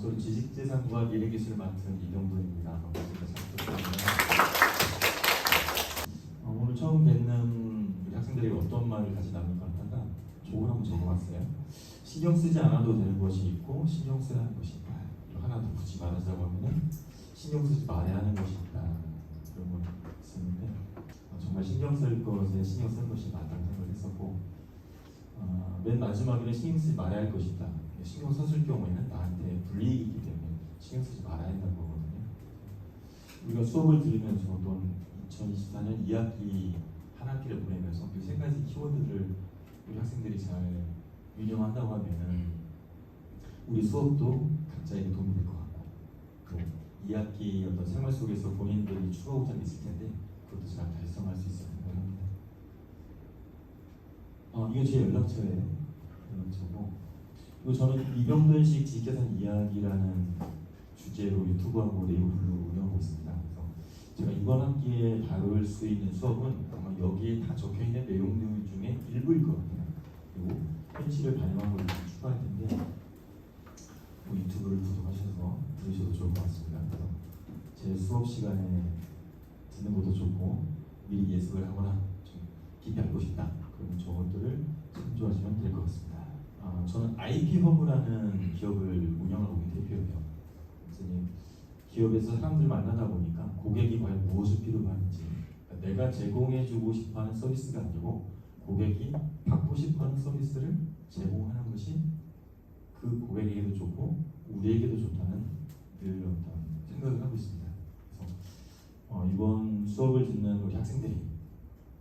저는 지식재산과 미래기술을 맡은 이병돈입니다. 반갑습니다. 오늘 처음 뵙는 우리 학생들이 어떤 말을 같이 나눌까 하다가 조언을 한번 적어봤어요. 신경 쓰지 않아도 되는 것이 있고 신경 써야 하는 것이 있다. 하나 더 굳이 말하자고 하면은 신경 쓰지 말아야 하는 것이 있다. 그런 걸 쓰는데 정말 신경 쓸 것에 신경 쓰는 것이 맞다고 생각을 했었고 맨 마지막에는 신경 쓰지 말아야 할 것이 있다. 신경 썼을 경우에는 나한테 불이익이기 때문에 신경 쓰지 말아야 한다는 거거든요. 우리가 수업을 들으면서 또는 2024년 2학기 한 학기를 보내면서 이 세 가지 키워드를 우리 학생들이 잘运用한다고 하면은 우리 수업도 각자에게 도움이 될 것 같고 또 2학기 어떤 생활 속에서 본인들이 추구하고자 있을 텐데 그것도 잘 달성할 수 있을 생각을 합니다. 이게 제 연락처예요. 연락처고 그리고 저는 이병돈식 지식재산 이야기라는 주제로 유튜브하고 네이버블로 운영하고 있습니다. 그래서 제가 이번 학기에 다룰 수 있는 수업은 아마 여기에 다 적혀있는 내용들 중에 일부일 것 같아요. 그리고 현실을 반영한 걸 추가할 텐데 유튜브를 구독하셔서 들으셔도 좋을 것 같습니다. 그래서 제 수업 시간에 듣는 것도 좋고 미리 예습을 하거나 좀 깊이 알고 싶다. 그러면 저것들을 참조하시면 될 것 같습니다. 저는 IP허브라는 기업을 운영하고 있는 대표예요. 그래서 기업에서 사람들 만나다 보니까 고객이 과연 무엇을 필요하는지 그러니까 내가 제공해주고 싶어하는 서비스가 아니고 고객이 받고 싶어하는 서비스를 제공하는 것이 그 고객에게도 좋고 우리에게도 좋다는 늘 어떤 생각을 하고 있습니다. 그래서 이번 수업을 듣는 우리 학생들이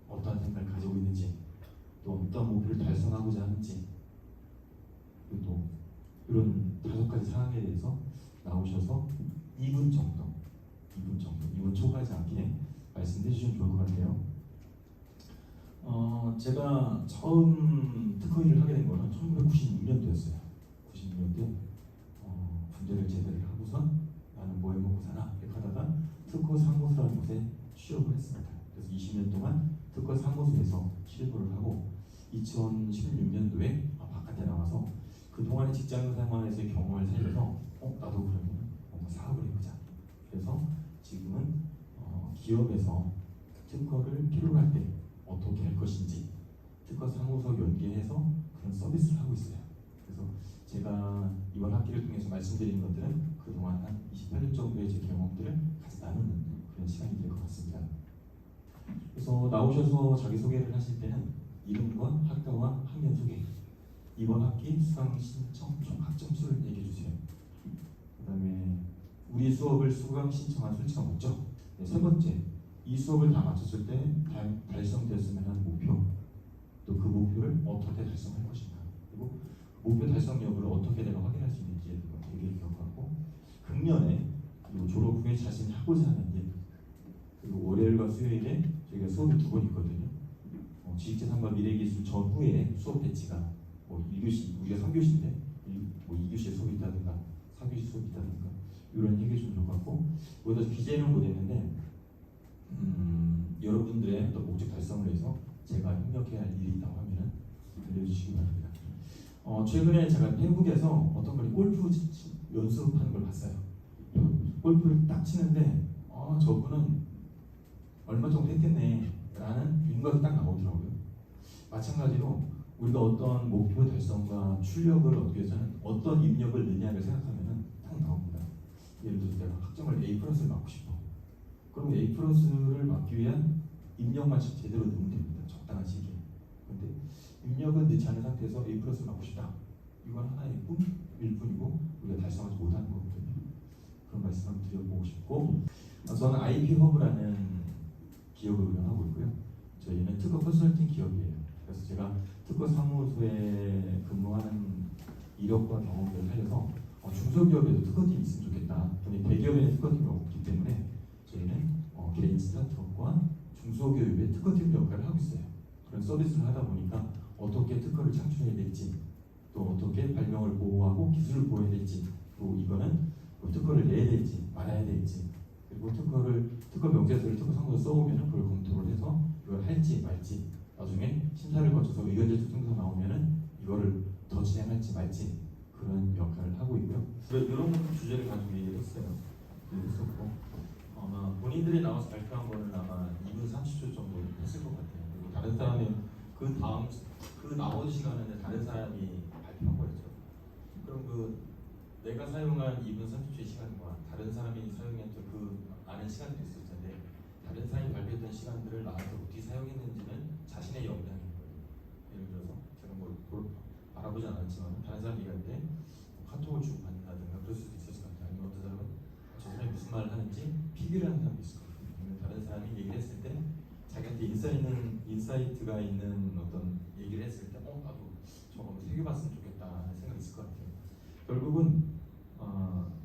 어떠한 생각을 가지고 있는지 또 어떤 목표를 달성하고자 하는지 그리고 또 이런 5가지 사항에 대해서 나오셔서 2분 정도 2분 초과하지 않게 말씀해 주시면 좋을 것 같아요. 제가 처음 특허 일을 하게 된 거는 1996년도였어요. 96년도에 군대를 제대를 하고선 나는 뭐 해먹고 사나 이렇게 하다가 특허 사무소라는 곳에 취업을 했습니다. 그래서 20년 동안 특허 사무소에서 실무를 하고 2016년도에 바깥에 나와서 그동안의 직장 생활에서의 경험을 살려서 나도 그러면 뭔가 사업을 해보자. 그래서 지금은 기업에서 특허를 필요로 할 때 어떻게 할 것인지 특허 사무소 연계해서 그런 서비스를 하고 있어요. 그래서 제가 이번 학기를 통해서 말씀드린 것들은 그동안 한 28년 정도의 제 경험들을 같이 나누는 그런 시간이 될 것 같습니다. 그래서 나오셔서 자기소개를 하실 때는 이름과 학과와 학년 소개, 이번 학기 수강 신청 총 학점수를 얘기해 주세요. 그 다음에 우리 수업을 수강 신청한 수치가 목적. 세 번째, 이 수업을 다 마쳤을 때 달성되었으면 하는 목표, 또 그 목표를 어떻게 달성할 것인가, 그리고 목표 달성 여부를 어떻게 내가 확인할 수 있는지에 대해 기억하고 금년에 그리고 졸업 후에 자신이 하고자 하는 일, 그리고 월요일과 수요일에 저희가 수업이 2번 있거든요. 지식재산과 미래기술 전후에 수업 배치가 1교시, 우리가 3교시인데 2교시에 수업이 있다든가 3교시 수업이 있다든가 이런 얘기 좀 좋을 것 같고 여기다 기재는 못했는데 여러분들의 어떤 목적 달성을 위해서 제가 협력해야 할 일이 있다고 하면 알려주시기 바랍니다. 최근에 제가 태국에서 어떤 분이 골프 연습하는 걸 봤어요. 골프를 딱 치는데 저분은 얼마 정도 했겠네 라는 윤곽이 딱 나오더라고요. 마찬가지로 우리가 어떤 목표 달성과 출력을 얻기 위해서는 어떤 입력을 넣냐를 생각하면 딱 나옵니다. 예를 들어서 내가 학점을 A+를 맞고 싶어. 그럼 A+를 맞기 위한 입력만 제대로 넣으면 됩니다. 적당한 시기에. 근데 입력은 넣지 않은 상태에서 A+를 맞고 싶다. 이건 하나의 꿈일 뿐이고 우리가 달성하지 못하는 거거든요. 그런 말씀 한번 드려보고 싶고 저는 IP허브라는 기업을 운영하고 있고요. 저희는 특허 컨설팅 기업이에요. 그래서 제가 특허 사무소에 근무하는 이력과 경험들을 살려서 중소기업에도 특허팀이 있으면 좋겠다. 근데 대기업에는 특허팀이 없기 때문에 저희는 개인 스타트업과 중소기업의 특허팀 역할을 하고 있어요. 그런 서비스를 하다 보니까 어떻게 특허를 창출해야 될지, 또 어떻게 발명을 보호하고 기술을 보호해야 될지, 또 이거는 특허를 내야 될지 말아야 될지, 그리고 특허 명세서를 특허 사무소에 써오면 그걸 검토를 해서 이걸 할지 말지, 나중에 심사를 거쳐서 의견 제출 성사가 나오면은 이거를 더 진행할지 말지 그런 역할을 하고 있고요. 이런 주제를 가지고 얘기를 했어요. 했었고 아마 본인들이 나와서 발표한 거는 아마 2분 30초 정도 했을 것 같아요. 그리고 다른 사람이 그 나머지 시간에는 다른 사람이 발표한 거였죠. 그럼 내가 사용한 2분 30초의 시간과 다른 사람이 사용했던 그 많은 시간들이 있을 텐데 다른 사람이 발표했던 시간들을 나한테 어떻게 사용했는지는 자신의 역량인 거예요. 예를 들어서 제가 알아보지 않았지만 다른 사람이 얘기할 때 카톡을 주고받는다든가 그럴 수도 있을 것 같아요. 아니면 어떤 사람은 저 사람이 무슨 말을 하는지 피드를 하는 사람도 있을 것 같아요. 아니면 다른 사람이 얘기를 했을 때 자기한테 인사이트가 있는 어떤 얘기를 했을 때 나도 저거 새겨봤으면 좋겠다 하는 생각이 있을 것 같아요. 결국은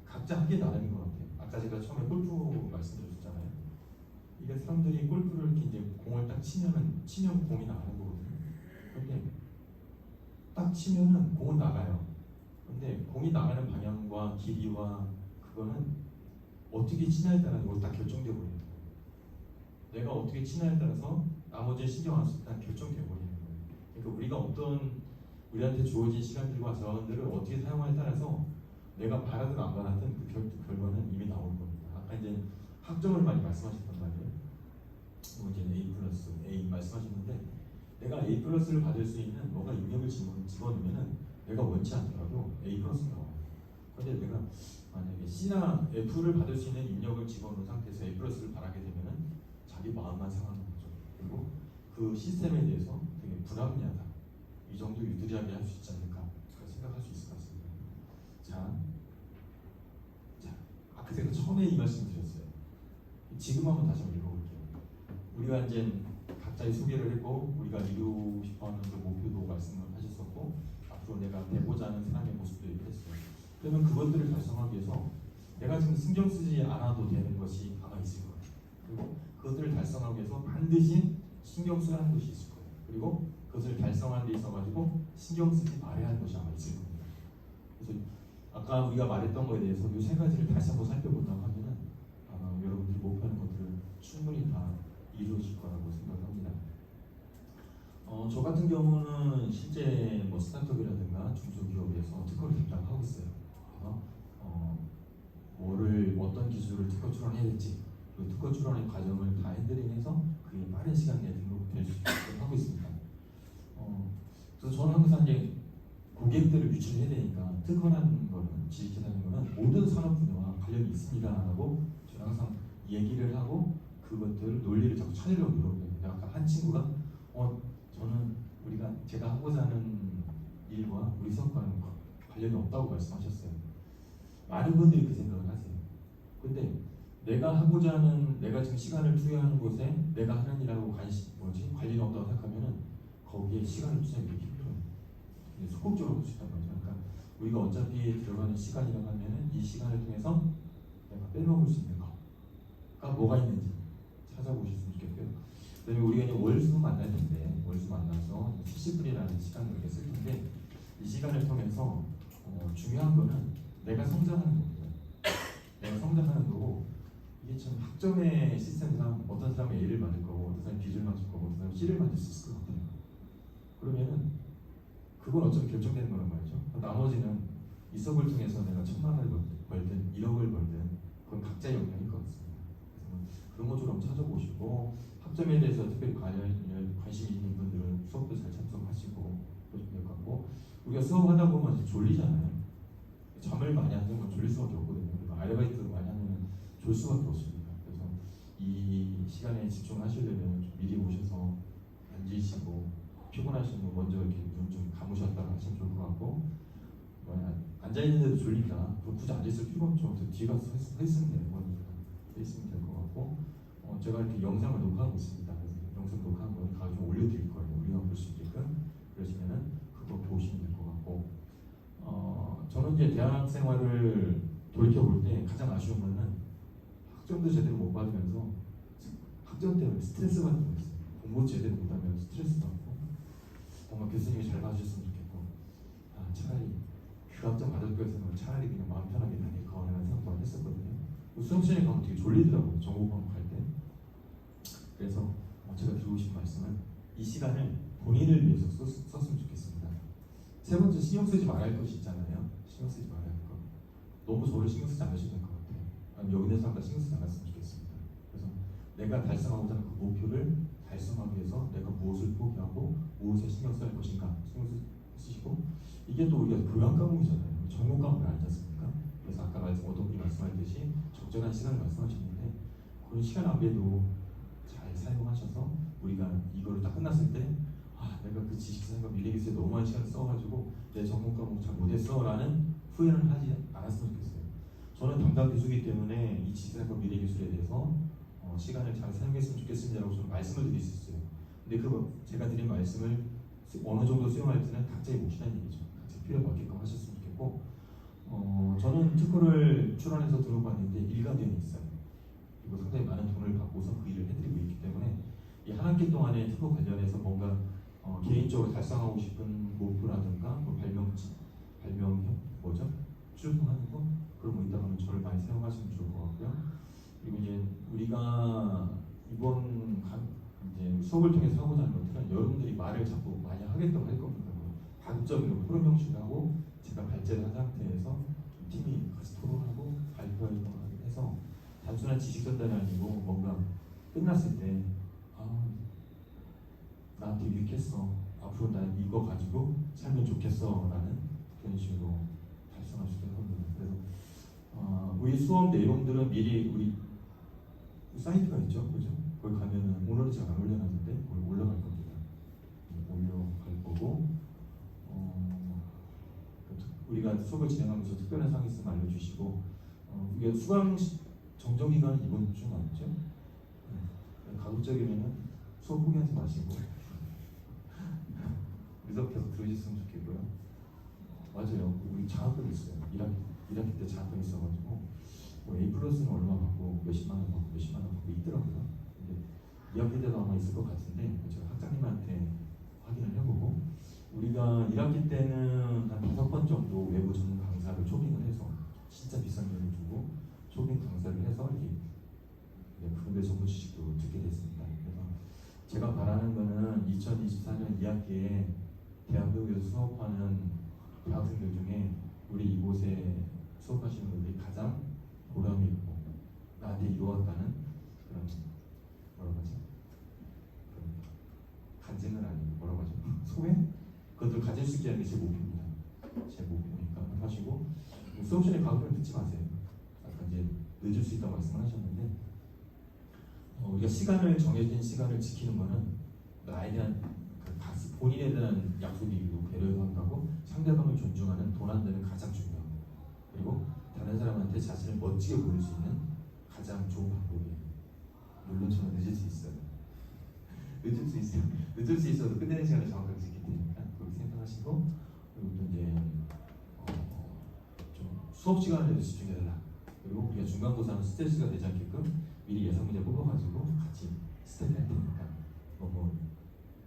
각자 하기 나름인 것 같아요. 아까 제가 처음에 골프 말씀드렸잖아요. 이게 사람들이 골프를 이렇게 이제 공을 딱 치면 공이 나가는 거거든요. 근데 딱 치면은 공은 나가요. 근데 공이 나가는 방향과 길이와 그거는 어떻게 치냐에 따라서 딱 결정돼 버리는 거예요. 내가 어떻게 치냐에 따라서 나머지 신경 안 쓰고 다 결정돼 버리는 거예요. 그러니까 우리한테 주어진 시간들과 자원들을 어떻게 사용하냐에 따라서 내가 바라든 안 바라든 그 결과는 이미 나오는 겁니다. 아까 이제 학점을 많이 말씀하셨단 말이에요. 이제 A 말씀하셨는데 내가 A+를 받을 수 있는 뭐가 입력을 집어넣으면은 내가 원치 않더라도 A+가 나와요. 그런데 내가 만약에 C나 F를 받을 수 있는 입력을 집어넣은 상태에서 A+를 바라게 되면은 자기 마음만 상하는 거죠. 그리고 그 시스템에 대해서 되게 불합리하다. 이 정도 유드리하게 할 수 있지 않을까 생각할 수 있을 것 같습니다. 자, 아까 제가 처음에 이 말씀 드렸어요. 지금 한번 다시 한번 읽어볼게요. 우리가 이제 각자의 소개를 했고 우리가 이루고 싶어하는 그 목표도 말씀을 하셨었고 앞으로 내가 되고자 하는 사람의 모습도 얘기했어요. 그러면 그것들을 달성하기 위해서 내가 지금 신경 쓰지 않아도 되는 것이 아마 있을 거예요. 그리고 그것들을 달성하기 위해서 반드시 신경 써야 하는 것이 있을 거예요. 그리고 그것을 달성하는 데 있어가지고 신경 쓰지 말아야 하는 것이 아마 있을 겁니다. 그래서 아까 우리가 말했던 것에 대해서 이 세 가지를 다시 한번 살펴본다고 하면은 아마 여러분들이 목표하는 것들을 충분히 다 이루어질 거라고 생각합니다. 저 같은 경우는 실제 스타트업이라든가 중소기업에서 특허를 담당하고 있어요. 그래서 어떤 기술을 특허 출원해야 될지 그 특허 출원의 과정을 다 핸들링해서 그게 빠른 시간 내에 등록될 수 있도록 하고 있습니다. 그래서 저는 항상 이제 고객들을 유치를 해야 되니까 특허라는 거는 지식이라는 거는 모든 산업 분야와 관련이 있습니다라고 저는 항상 얘기를 하고 그것들 논리를 자꾸 찾으려고 노력해요. 아까 한 친구가 제가 하고자 하는 일과 우리 수업과는 관련이 없다고 말씀하셨어요. 많은 분들이 그 생각을 하세요. 근데 내가 지금 시간을 투여하는 곳에 내가 하는 일하고 관련이 없다고 생각하면은 거기에 시간을 투자하기 힘들어요. 소극적으로 할 수 있단 말이죠. 그러니까 우리가 어차피 들어가는 시간이라고 하면은 이 시간을 통해서 내가 빼먹을 수 있는 거가 뭐가 있는지 찾아보셨으면 좋겠고요. 그다음에 우리가 이제 월수 만날 텐데 월수 만나서 70분이라는 시간을 이렇게 쓸 텐데 이 시간을 통해서 중요한 거는 내가 성장하는 겁니다. 내가 성장하는 거고 이게 참 학점의 시스템상 어떤 사람은 A를 맞을 거고 어떤 사람은 B를 맞을 거고 어떤 사람은 C를 맞을 수 있을 것 같아요. 그러면은 그건 어차피 결정되는 거란 말이죠. 나머지는 이 수업을 통해서 내가 1,000만 원을 벌든 1억을 벌든 그건 각자의 역량일 것 같습니다. 그래서 그런 것처럼 찾아보시고 학점에 대해서 특별히 관심이 있는 분들은 수업도 잘 참석하시고 그러시면 될 것 같고 우리가 수업하다 보면 졸리잖아요. 잠을 많이 안 자면 졸릴 수밖에 없거든요. 그러니까 아르바이트를 많이 하면 졸 수밖에 없습니다. 그래서 이 시간에 집중하시려면 좀 미리 오셔서 앉으시고 피곤하시면 먼저 이렇게 눈 좀 감으셨다가 하시면 좋을 것 같고 앉아있는데도 졸리다 그럼 굳이 앉아있을 필요가 없죠. 뒤에 가서 서 있으면 되는 거니까 서 있으면 될 것 같고 제가 이렇게 영상을 녹화하고 있습니다. 그래서 영상 녹화한 거는 다 좀 올려드릴 거예요. 우리가 볼 수 있게끔. 그러시면은 그거 보시면 될 것 같고 저는 이제 대학 생활을 돌이켜볼 때 가장 아쉬운 거는 학점도 제대로 못 받으면서 학점 때문에 스트레스 받는 거 있어요. 공부 제대로 못하면 스트레스 받고 뭔가 교수님이 잘 봐주셨으면 좋겠고 차라리 그 학점 받을 거였으면 차라리 그냥 마음 편하게 다닐 거라는 생각도 했었거든요. 수업 시간에 가면 되게 졸리더라고요. 정보 과목 할 때. 그래서 제가 드리고 싶은 말씀은 이 시간을 본인을 위해서 썼으면 좋겠습니다. 세 번째, 신경 쓰지 말아야 할 것이 있잖아요. 신경 쓰지 말아야 할 것. 너무 저를 신경 쓰지 않으셔도 될 것 같아요. 아니, 여기 있는 사람들 신경 쓰지 않았으면 좋겠습니다. 그래서 내가 달성하고자 하는 그 목표를 달성하기 위해서 내가 무엇을 포기하고 무엇에 신경 써야 할 것인가 신경 쓰시고, 이게 또 우리가 교양 과목이잖아요. 전공 과목이 아니지 않습니까? 그래서 아까 어떤 분이 말씀하셨듯이 적절한 시간을 말씀하셨는데, 그런 시간 안배도 잘 사용하셔서 우리가 이거를 딱 끝났을 때 내가 그 지식산과 미래기술에 너무 많은 시간을 써가지고 내 전공 과목 잘 못했어 라는 후회는 하지 않았으면 좋겠어요. 저는 담당 교수이기 때문에 이 지식산과 미래기술에 대해서 시간을 잘 사용했으면 좋겠습니다라고 저는 말씀을 드릴 수 있어요. 근데 그 제가 드린 말씀을 어느 정도 수용할지는 각자의 몫이라는 얘기죠. 각자 필요에 맞게끔 하셨으면 좋겠고, 저는 특허를 출원해서 들어봤는데 일가견이 있어요. 그리고 상당히 많은 돈을 받고서 그 일을 해드리고 있기 때문에 이 한 학기 동안에 특허 관련해서 뭔가 개인적으로 달성하고 싶은 목표라든가 뭐 발명 뭐죠? 출품하는 거 그런 거 있다면 저를 많이 사용하시면 좋을 것 같고요. 그리고 이제 우리가 이번 이제 수업을 통해서 하고자 하는 것들은 여러분들이 말을 자꾸 많이 하게끔 할 겁니다. 다급적으로 프로 형식으로 하고 제가 발제를 한 상태에서 팀이 같이 토론하고 발표를 해서 단순한 지식 전달이 아니고 뭔가 끝났을 때 나한테 유익했어, 앞으로 난 이거 가지고 살면 좋겠어 라는 그런 식으로 달성할 수 있는 겁니다. 그래서 우리 수업 내용들은 미리 우리 사이트가 있죠, 그죠? 거기 가면은 오늘은 제가 안 올려놨는데 거기 올라갈 겁니다. 올라갈 거고, 우리가 수업을 진행하면서 특별한 사항이 있으면 알려주시고, 이게 수강 정정 기간은 이번 주 맞죠? 가급적이면은 수업 포기하지 마시고 리석해서 들으셨으면 좋겠고요. 맞아요. 우리 장학금 있어요. 1학기 때 장학금 있어가지고 뭐 A 플러스는 얼마 받고 몇십만 원 받고 몇십만 원 받고 있더라고요. 근데 2학기 때도 아마 있을 것 같은데 제가 학장님한테 확인을 해보고, 우리가 1학기 때는 한 5번 정도 외부 전문 강사를 초빙을 해서 진짜 비싼 돈을 주고 초빙 강사를 해서 이렇게 그런데 전문 지식도 듣게 됐습니다. 그래서 제가 바라는 거는 2024년 2학기에 대한민국에서 수업하는 대학생들 중에 우리 이곳에 수업하시는 분들이 가장 보람이 있고 나한테 이루었다는 그런 뭐라고 하지? 간증은 아니고 뭐라고 하죠? 소회? 그것들 가질 수 있게 하는 게 제 목표입니다. 제 목표니까 하시고, 수업 시간에 가급적 듣지 마세요. 아까 이제 늦을 수 있다고 말씀을 하셨는데, 우리가 시간을 정해진 시간을 지키는 거는 나에 대한 본인에 대한 약속이고 배려도 한다고 상대방을 존중하는 도난되는 가장 중요하고, 그리고 다른 사람한테 자신을 멋지게 보일 수 있는 가장 좋은 방법이에요. 물론 저는 늦을 수 있어요. 늦을 수 있어도 끝내는 시간을 정확하게 지키기 때문에 그렇게 생각하시고, 그리고 또 이제 좀 수업 시간에 집중해달라. 그리고 우리가 중간고사는 스트레스가 되지 않게끔 미리 예상 문제 뽑아가지고 같이 스텝을 해야 되니까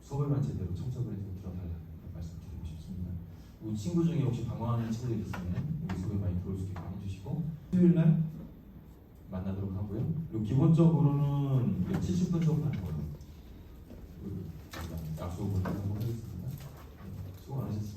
수업을만 제대로 참석을 해서 들어달라 말씀드리고 싶습니다. 우리 친구 중에 혹시 방황하는 친구들이 있으면 우리 수업에 많이 들어올 수 있도록 해주시고, 수요일날 만나도록 하고요. 그리고 기본적으로는 70분 수업하는 거로 약속을 하고 하겠습니다. 수고 많으셨습니다.